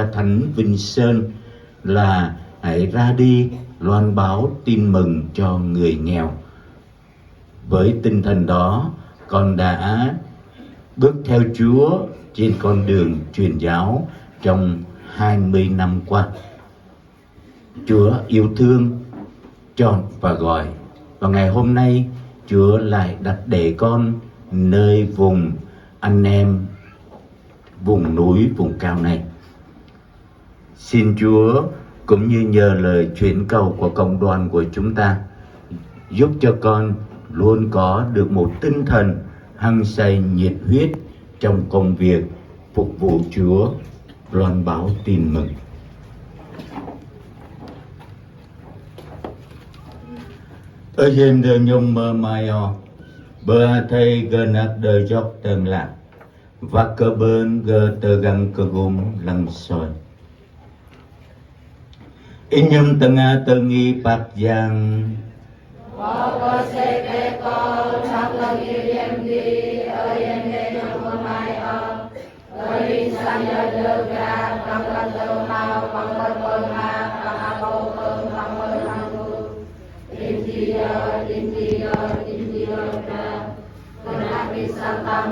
Thánh Vinh Sơn là hãy ra đi loan báo tin mừng cho người nghèo. Với tinh thần đó, con đã bước theo Chúa trên con đường truyền giáo trong 20 năm qua. Chúa yêu thương, chọn và gọi. Và ngày hôm nay, Chúa lại đặt để con nơi vùng anh em, vùng núi, vùng cao này. Xin Chúa cũng như nhờ lời chuyển cầu của cộng đoàn của chúng ta, giúp cho con luôn có được một tinh thần hăng say nhiệt huyết trong công việc phục vụ Chúa, loan báo tin mừng. Ở trên đời nhung mơ mai o, bờ thầy gần ác đời dọc tầng lạc, và cơ bơn gờ tờ găng cơ gồm lăng soi. In nhâm tầng tờ nghi bạc giang, Có sẽ kê có chắc là ghi em đi, ở em nghe trong mơ mai o, ở đi sang nhờ đơ gà, bằng căn tờ hào, bằng căn tờ hà, bằng hạ bầu tờ bằng mơ hàng tu. In đi, ra, còn ác đi sang tăng.